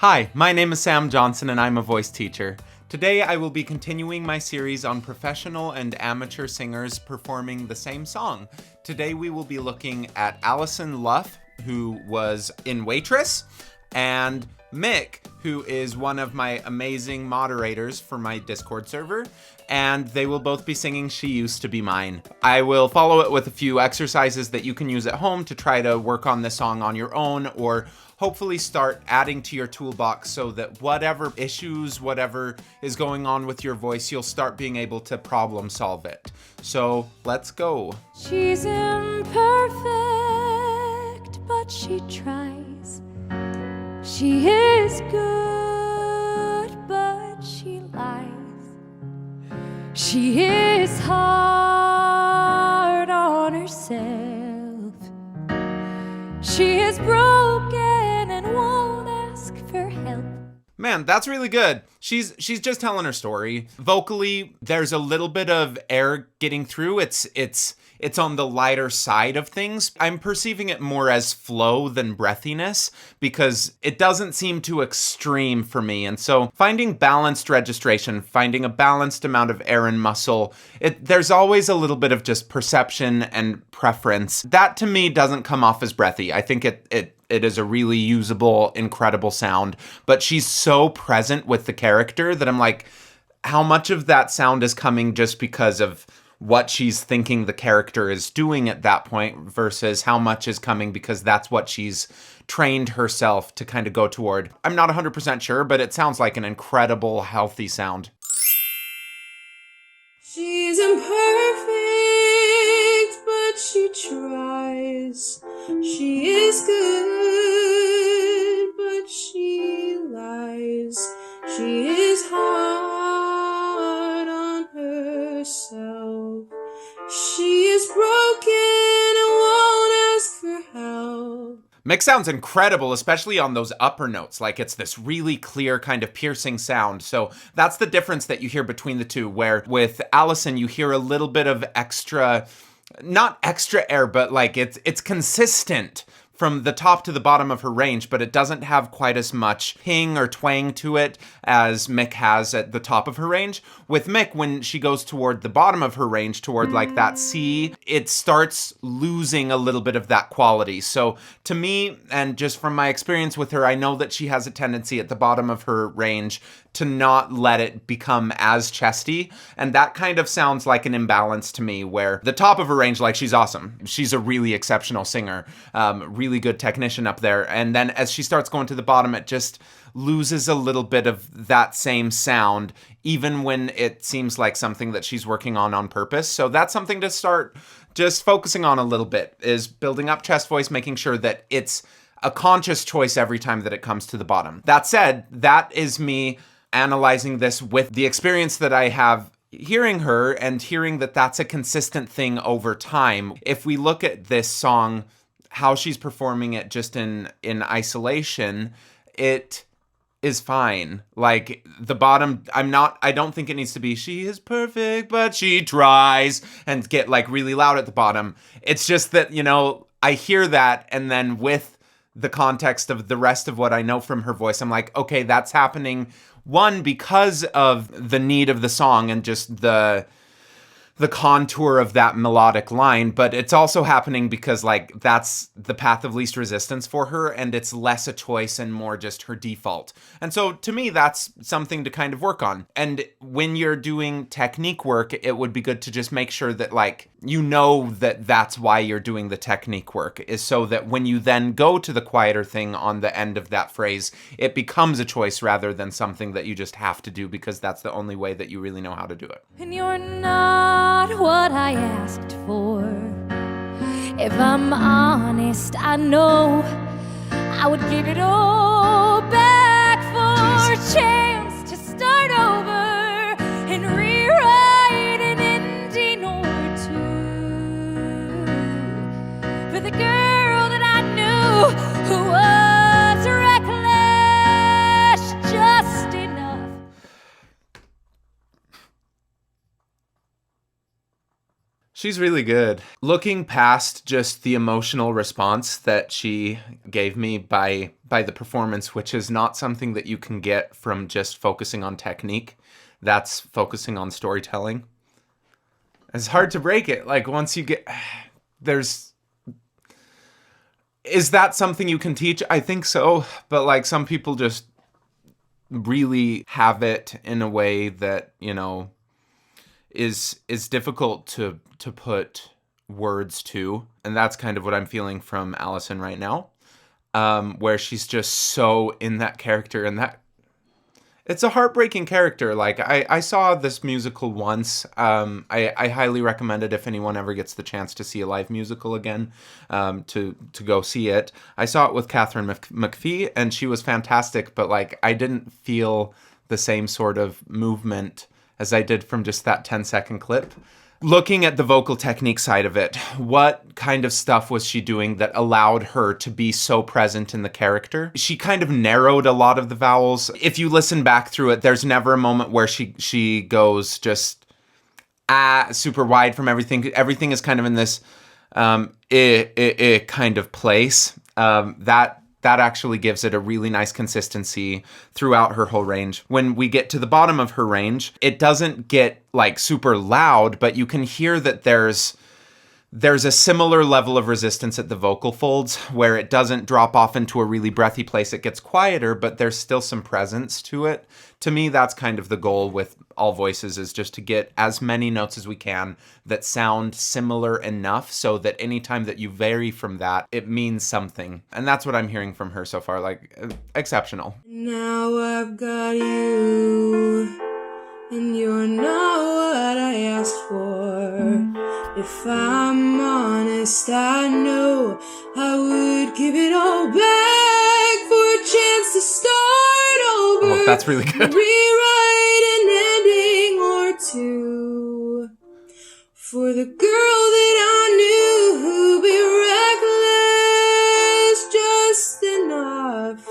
Hi, my name is Sam Johnson and I'm a voice teacher. Today I will be continuing my series on professional and amateur singers performing the same song. Today we will be looking at Alison Luff, who was in Waitress, and Mick, who is one of my amazing moderators for my Discord server, and they will both be singing She Used to Be Mine. I will follow it with a few exercises that you can use at home to try to work on this song on your own, or hopefully start adding to your toolbox so that whatever issues, whatever is going on with your voice, you'll start being able to problem solve it. So let's go. She's imperfect, but she tries. She is good, but she lies. She is hard on herself. She is broken and won't ask for help. Man, that's really good. She's just telling her story. Vocally, there's a little bit of air getting through. It's on the lighter side of things. I'm perceiving it more as flow than breathiness because it doesn't seem too extreme for me. And so finding balanced registration, finding a balanced amount of air and muscle, there's always a little bit of just perception and preference. That to me doesn't come off as breathy. I think it is a really usable, incredible sound, but she's so present with the character that I'm like, how much of that sound is coming just because of what she's thinking the character is doing at that point versus how much is coming because that's what she's trained herself to kind of go toward. I'm not 100% sure, but it sounds like an incredible, healthy sound. She's imperfect, but she tries. She is good, but she lies. She is hard on herself. She is broken and won't ask for help. Mick sounds incredible, especially on those upper notes. Like it's this really clear kind of piercing sound. So that's the difference that you hear between the two, where with Alison, you hear a little bit of extra, not extra air, but like it's consistent from the top to the bottom of her range, but it doesn't have quite as much ping or twang to it as Mick has at the top of her range. With Mick, when she goes toward the bottom of her range, toward like that C, it starts losing a little bit of that quality. So to me, and just from my experience with her, I know that she has a tendency at the bottom of her range to not let it become as chesty. And that kind of sounds like an imbalance to me, where the top of her range, like she's awesome. She's a really exceptional singer, really good technician up there. And then as she starts going to the bottom, it just loses a little bit of that same sound, even when it seems like something that she's working on purpose. So that's something to start just focusing on a little bit, is building up chest voice, making sure that it's a conscious choice every time that it comes to the bottom. That said, that is me analyzing this with the experience that I have hearing her and hearing that that's a consistent thing over time. If we look at this song, how she's performing it just in isolation, it is fine. Like the bottom, I don't think it needs to be she is perfect, but she tries and get like really loud at the bottom. It's just that, I hear that, and then with the context of the rest of what I know from her voice, I'm like, okay, that's happening. One, because of the need of the song and just the contour of that melodic line, but it's also happening because like that's the path of least resistance for her, and it's less a choice and more just her default. And so to me, that's something to kind of work on. And when you're doing technique work, it would be good to just make sure that like that that's why you're doing the technique work, is so that when you then go to the quieter thing on the end of that phrase, it becomes a choice rather than something that you just have to do because that's the only way that you really know how to do it. And you're not what I asked for. If I'm honest, I know I would give it all back for a chance to start over and rewrite an ending or two for the girl that I knew who was reckless just enough. She's really good. Looking past just the emotional response that she gave me by the performance, which is not something that you can get from just focusing on technique. That's focusing on storytelling. It's hard to break it. Like, once you get... Is that something you can teach? I think so. But, like, some people just really have it in a way that, you know, is difficult to put words to. And that's kind of what I'm feeling from Alison right now. Where she's just so in that character, and that it's a heartbreaking character. Like, I saw this musical once. I highly recommend it if anyone ever gets the chance to see a live musical again, to go see it. I saw it with Catherine McPhee, and she was fantastic, but like, I didn't feel the same sort of movement as I did from just that 10-second clip. Looking at the vocal technique side of it, what kind of stuff was she doing that allowed her to be so present in the character? She kind of narrowed a lot of the vowels. If you listen back through it, there's never a moment where she goes just super wide from everything. Everything is kind of in this kind of place. That actually gives it a really nice consistency throughout her whole range. When we get to the bottom of her range, it doesn't get like super loud, but you can hear that there's a similar level of resistance at the vocal folds where it doesn't drop off into a really breathy place. It gets quieter, but there's still some presence to it. To me, that's kind of the goal with all voices, is just to get as many notes as we can that sound similar enough so that anytime that you vary from that, it means something. And that's what I'm hearing from her so far, like, exceptional. Now I've got you, and you're not what I asked for. If I'm honest, I know I would give it all back for a chance to start over. Oh, that's really good. Rewrite an ending or two for the girl that I knew who'd be reckless just enough.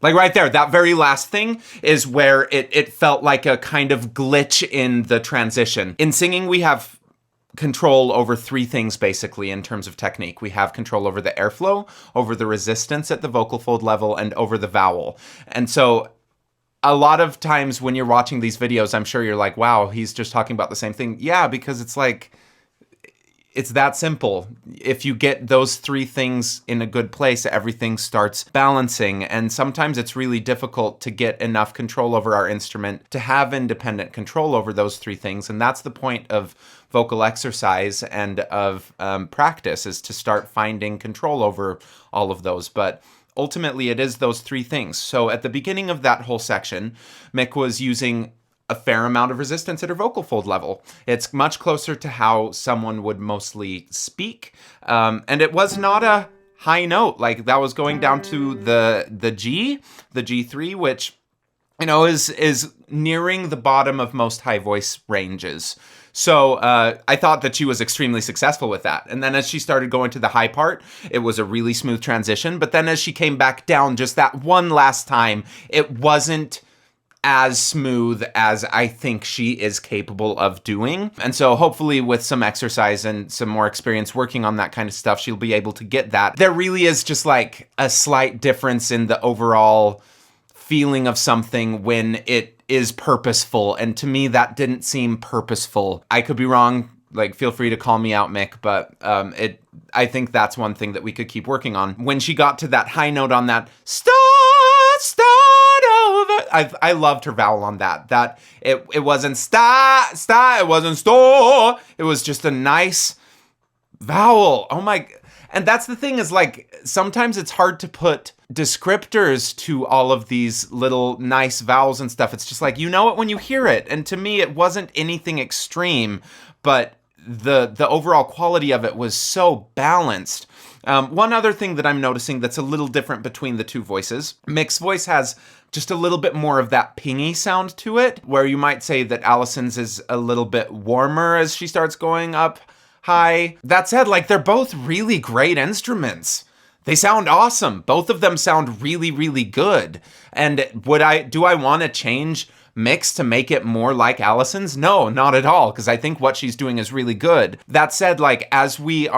Like right there, that very last thing is where it felt like a kind of glitch in the transition. In singing, we have control over three things, basically, in terms of technique. We have control over the airflow, over the resistance at the vocal fold level, and over the vowel. And so a lot of times when you're watching these videos, I'm sure you're like, wow, he's just talking about the same thing. Yeah, because it's like, it's that simple. If you get those three things in a good place, everything starts balancing. And sometimes it's really difficult to get enough control over our instrument to have independent control over those three things. And that's the point of vocal exercise and of practice, is to start finding control over all of those. But ultimately, it is those three things. So at the beginning of that whole section, Mick was using a fair amount of resistance at her vocal fold level. It's much closer to how someone would mostly speak. And it was not a high note. Like, that was going down to the G, the G3, which, you know, is nearing the bottom of most high voice ranges. So I thought that she was extremely successful with that. And then as she started going to the high part, it was a really smooth transition. But then as she came back down just that one last time, it wasn't as smooth as I think she is capable of doing. And so hopefully with some exercise and some more experience working on that kind of stuff, she'll be able to get that. There really is just like a slight difference in the overall feeling of something when it is purposeful. And to me, that didn't seem purposeful. I could be wrong. Like, feel free to call me out, Mick, but I think that's one thing that we could keep working on. When she got to that high note on that start over, I loved her vowel on that. That it wasn't start, it wasn't store. It was just a nice vowel. Oh my. And that's the thing, is like, sometimes it's hard to put descriptors to all of these little nice vowels and stuff. It's just like, you know it when you hear it. And to me, it wasn't anything extreme, but the overall quality of it was so balanced. One other thing that I'm noticing that's a little different between the two voices, Mick's voice has just a little bit more of that pingy sound to it, where you might say that Alison's is a little bit warmer as she starts going up high. That said, like, they're both really great instruments. They sound awesome. Both of them sound really, really good. And do I want to change Mick's to make it more like Alison's? No, not at all, because I think what she's doing is really good. That said, like, as we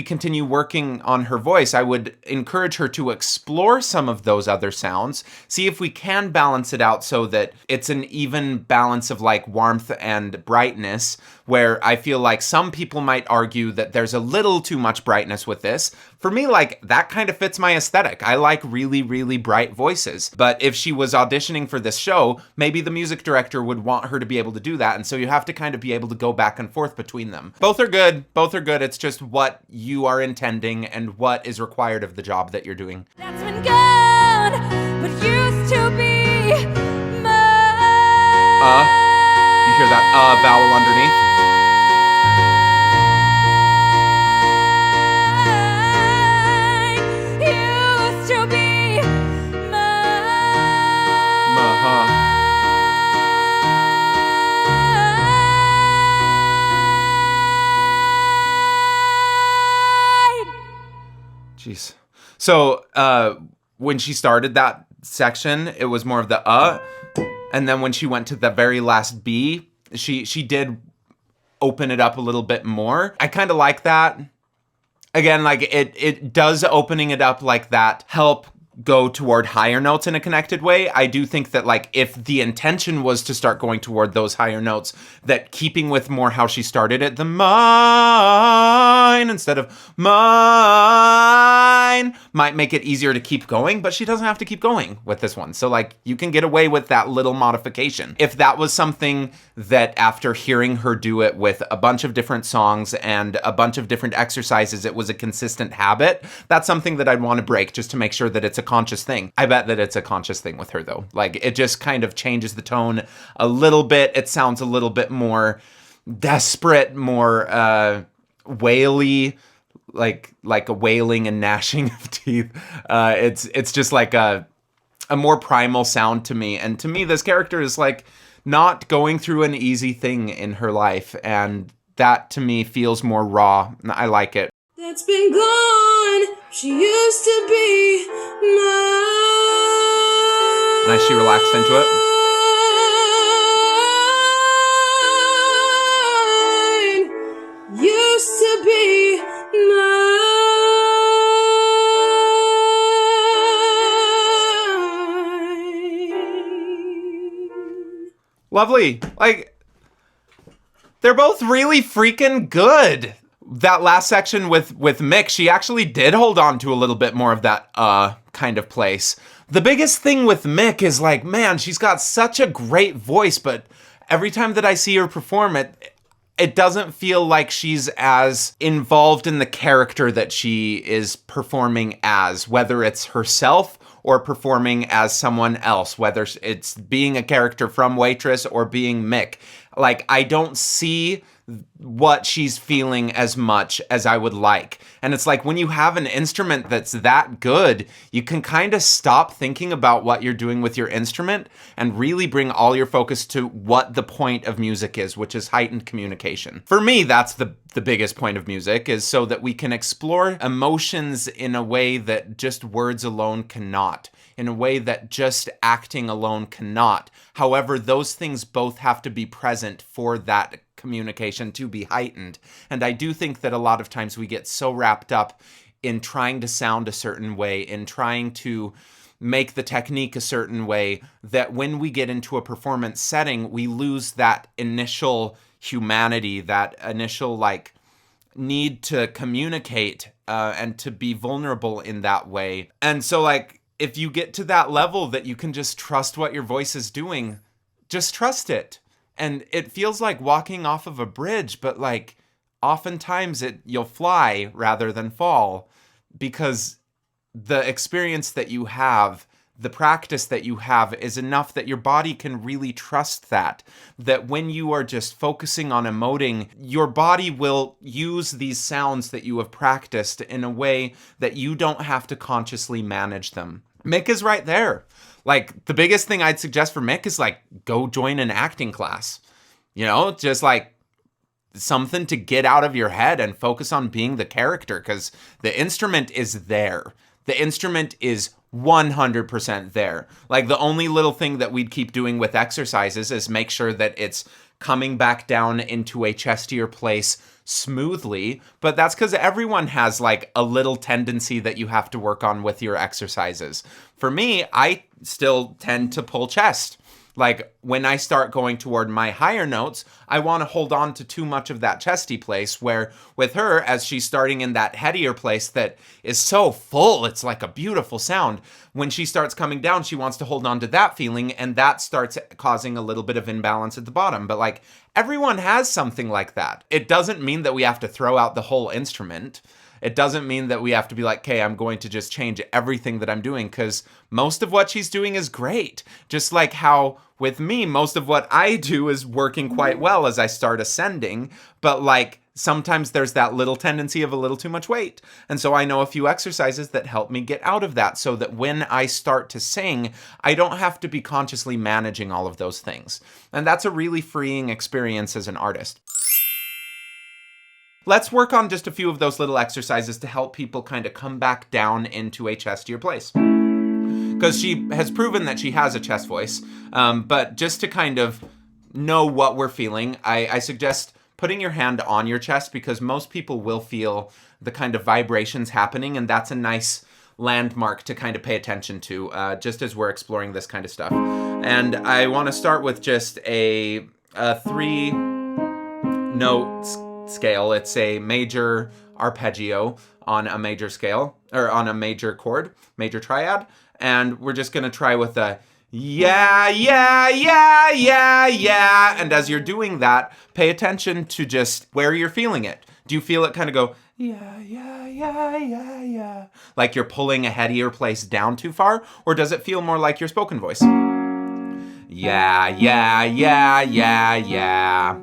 continue working on her voice, I would encourage her to explore some of those other sounds, see if we can balance it out so that it's an even balance of like warmth and brightness, where I feel like some people might argue that there's a little too much brightness with this. For me, like, that kind of fits my aesthetic. I like really, really bright voices. But if she was auditioning for this show, maybe the music director would want her to be able to do that. And so you have to kind of be able to go back and forth between them. Both are good. Both are good. It's just what you are intending and what is required of the job that you're doing. That's been gone, but used to be mine. You hear that vowel underneath? Used to be mine. Jeez. So when she started that section, it was more of the and then when she went to the very last B, she did open it up a little bit more. I kind of like that. Again, like it does opening it up like that help go toward higher notes in a connected way. I do think that, like, if the intention was to start going toward those higher notes, that keeping with more how she started it, the mine instead of mine might make it easier to keep going, but she doesn't have to keep going with this one. So, like, you can get away with that little modification. If that was something that after hearing her do it with a bunch of different songs and a bunch of different exercises, it was a consistent habit, that's something that I'd want to break just to make sure that it's a conscious thing. I bet that it's a conscious thing with her, though. Like, it just kind of changes the tone a little bit. It sounds a little bit more desperate, more waily, like a wailing and gnashing of teeth. It's just like a more primal sound to me. And to me, this character is like not going through an easy thing in her life, and that to me feels more raw. I like it. That's been gone. She used to be mine. Nice, she relaxed into it. Used to be mine. Lovely. Like, they're both really freaking good. That last section with Mick, she actually did hold on to a little bit more of that kind of place. The biggest thing with Mick is, like, man, she's got such a great voice, but every time that I see her perform it doesn't feel like she's as involved in the character that she is performing as, whether it's herself or performing as someone else, whether it's being a character from Waitress or being Mick. Like, I don't see what she's feeling as much as I would like. And it's like, when you have an instrument that's that good, you can kind of stop thinking about what you're doing with your instrument and really bring all your focus to what the point of music is, which is heightened communication. For me, that's the biggest point of music, is so that we can explore emotions in a way that just words alone cannot, in a way that just acting alone cannot. However, those things both have to be present for that communication to be heightened. And I do think that a lot of times we get so wrapped up in trying to sound a certain way, in trying to make the technique a certain way, that when we get into a performance setting, we lose that initial humanity, that initial, like, need to communicate and to be vulnerable in that way. And so, like, if you get to that level that you can just trust what your voice is doing, just trust it. And it feels like walking off of a bridge, but, like, oftentimes you'll fly rather than fall, because the experience that you have, the practice that you have, is enough that your body can really trust that when you are just focusing on emoting, your body will use these sounds that you have practiced in a way that you don't have to consciously manage them. Mick is right there. Like, the biggest thing I'd suggest for Mick is, like, go join an acting class. You know, just, like, something to get out of your head and focus on being the character, because the instrument is there. The instrument is 100% there. Like, the only little thing that we'd keep doing with exercises is make sure that it's coming back down into a chestier place smoothly, but that's because everyone has like a little tendency that you have to work on with your exercises. For me, I still tend to pull chest. Like, when I start going toward my higher notes, I want to hold on to too much of that chesty place, where with her, as she's starting in that headier place that is so full, it's like a beautiful sound. When she starts coming down, she wants to hold on to that feeling, and that starts causing a little bit of imbalance at the bottom. But like, everyone has something like that. It doesn't mean that we have to throw out the whole instrument. It doesn't mean that we have to be like, okay, I'm going to just change everything that I'm doing, because most of what she's doing is great. Just like how with me, most of what I do is working quite well as I start ascending, but like sometimes there's that little tendency of a little too much weight. And so I know a few exercises that help me get out of that, so that when I start to sing, I don't have to be consciously managing all of those things. And that's a really freeing experience as an artist. Let's work on just a few of those little exercises to help people kind of come back down into a chestier place. Because she has proven that she has a chest voice, but just to kind of know what we're feeling, I suggest putting your hand on your chest, because most people will feel the kind of vibrations happening, and that's a nice landmark to kind of pay attention to, just as we're exploring this kind of stuff. And I want to start with just a 3-note scale. It's a major arpeggio on a major scale, or on a major chord, major triad. And we're just going to try with a yeah, yeah, yeah, yeah, yeah. And as you're doing that, pay attention to just where you're feeling it. Do you feel it kind of go, yeah, yeah, yeah, yeah, yeah, like you're pulling a headier place down too far? Or does it feel more like your spoken voice? Yeah, yeah, yeah, yeah, yeah.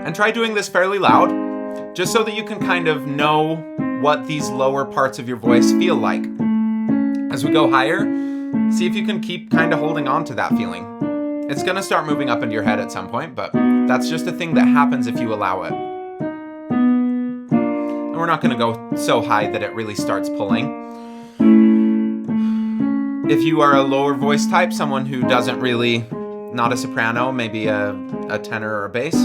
And try doing this fairly loud, just so that you can kind of know what these lower parts of your voice feel like. As we go higher, see if you can keep kind of holding on to that feeling. It's going to start moving up into your head at some point, but that's just a thing that happens if you allow it. And we're not going to go so high that it really starts pulling. If you are a lower voice type, someone who doesn't really, not a soprano, maybe a tenor or a bass,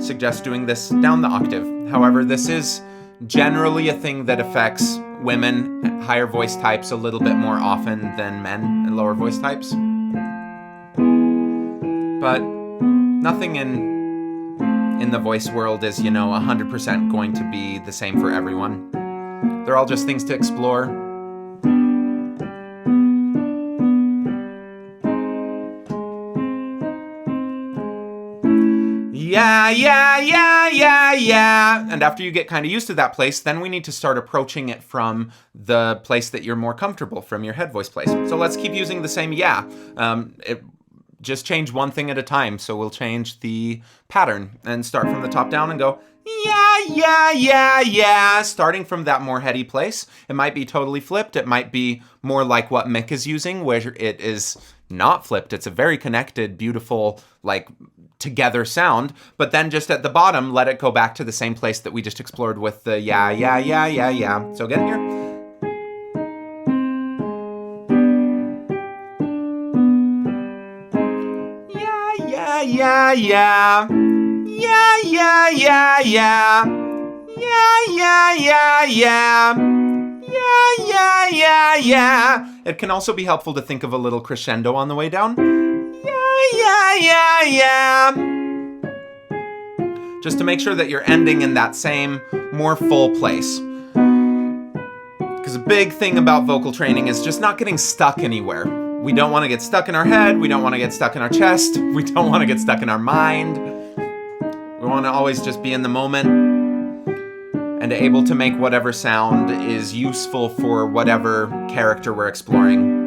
suggest doing this down the octave. However, this is generally a thing that affects women, higher voice types, a little bit more often than men and lower voice types. But nothing in the voice world is, 100% going to be the same for everyone. They're all just things to explore. Yeah, yeah, yeah, yeah, yeah. And after you get kind of used to that place, then we need to start approaching it from the place that you're more comfortable, from your head voice place. So let's keep using the same yeah. Just change one thing at a time. So we'll change the pattern and start from the top down and go, yeah, yeah, yeah, yeah. Starting from that more heady place. It might be totally flipped. It might be more like what Mick is using, where it is not flipped. It's a very connected, beautiful, like, together sound, but then just at the bottom, let it go back to the same place that we just explored with the yeah, yeah, yeah, yeah, yeah. So get in here. Yeah, yeah, yeah, yeah. Yeah, yeah, yeah, yeah. Yeah, yeah, yeah, yeah. Yeah, yeah, yeah, yeah. It can also be helpful to think of a little crescendo on the way down. Yeah, yeah, yeah. Just to make sure that you're ending in that same, more full place. Because a big thing about vocal training is just not getting stuck anywhere. We don't want to get stuck in our head. We don't want to get stuck in our chest. We don't want to get stuck in our mind. We want to always just be in the moment and able to make whatever sound is useful for whatever character we're exploring.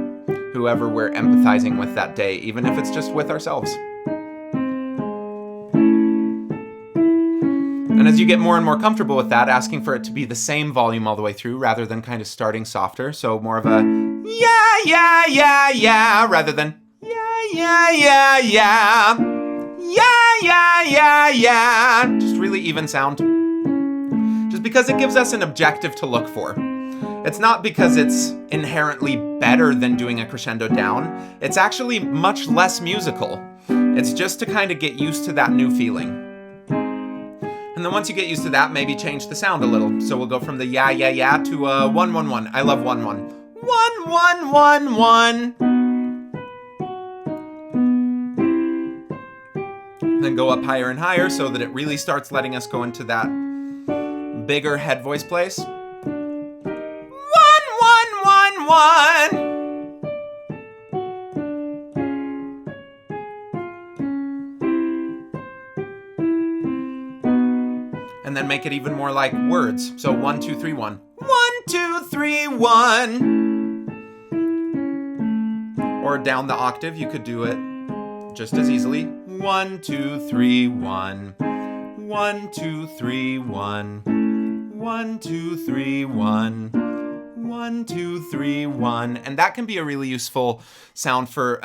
Whoever we're empathizing with that day, even if it's just with ourselves. And as you get more and more comfortable with that, asking for it to be the same volume all the way through rather than kind of starting softer. So more of a yeah, yeah, yeah, yeah, rather than yeah, yeah, yeah, yeah. yeah. Just really even sound. Just because it gives us an objective to look for. It's not because it's inherently better than doing a crescendo down. It's actually much less musical. It's just to kind of get used to that new feeling. And then once you get used to that, maybe change the sound a little. So we'll go from the yeah to 1-1-1. I love 1-1. 1-1-1-1. Then go up higher and higher so that it really starts letting us go into that bigger head voice place. 1-1-1-1. And then make it even more like words. So 1, 2, 3, 1. 1, 2, 3, 1. Or down the octave, you could do it just as easily. 1, 2, 3, 1. 1, 2, 3, 1. 1, 2, 3, 1. 1, 2, 3, 1. And that can be a really useful sound for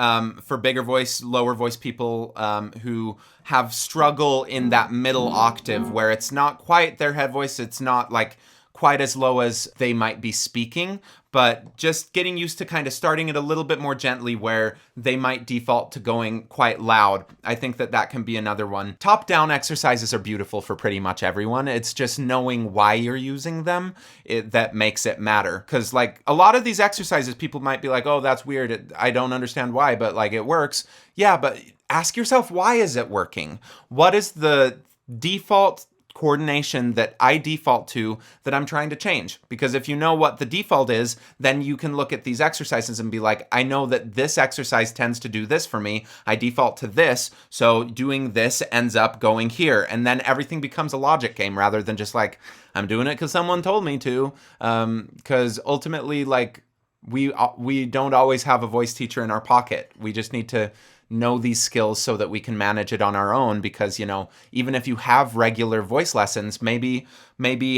bigger voice, lower voice people who have struggle in that middle octave where it's not quite their head voice, it's not like quite as low as they might be speaking, but just getting used to kind of starting it a little bit more gently where they might default to going quite loud. I think that can be another one. Top-down exercises are beautiful for pretty much everyone. It's just knowing why you're using them that makes it matter. Because like a lot of these exercises, people might be like, oh, that's weird. I don't understand why, but like it works. Yeah, but ask yourself, why is it working? What is the default coordination that I default to that I'm trying to change? Because if you know what the default is, then you can look at these exercises and be like, I know that this exercise tends to do this for me. I default to this, so doing this ends up going here. And then everything becomes a logic game rather than just like, I'm doing it because someone told me to. Because ultimately, like, we don't always have a voice teacher in our pocket. We just need to know these skills so that we can manage it on our own, because, you know, even if you have regular voice lessons, maybe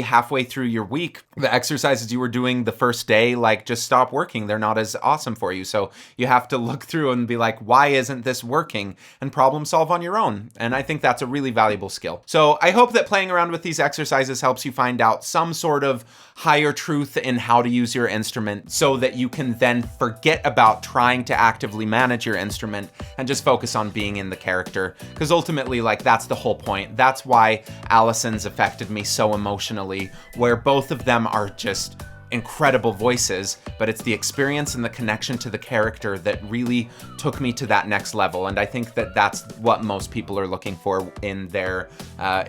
halfway through your week, the exercises you were doing the first day, like, just stop working. They're not as awesome for you. So you have to look through and be like, why isn't this working? And problem solve on your own. And I think that's a really valuable skill. So I hope that playing around with these exercises helps you find out some sort of higher truth in how to use your instrument so that you can then forget about trying to actively manage your instrument and just focus on being in the character. Because ultimately, like, that's the whole point. That's why Alison's affected me so emotionally, where both of them are just incredible voices, but it's the experience and the connection to the character that really took me to that next level. And I think that that's what most people are looking for in their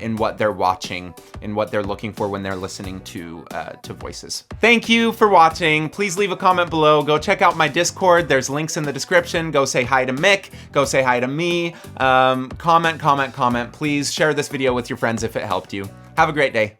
in what they're watching, in what they're looking for when they're listening to voices. Thank you for watching. Please leave a comment below. Go check out my Discord. There's links in the description. Go say hi to Mick. Go say hi to me. Comment. Please share this video with your friends if it helped you. Have a great day.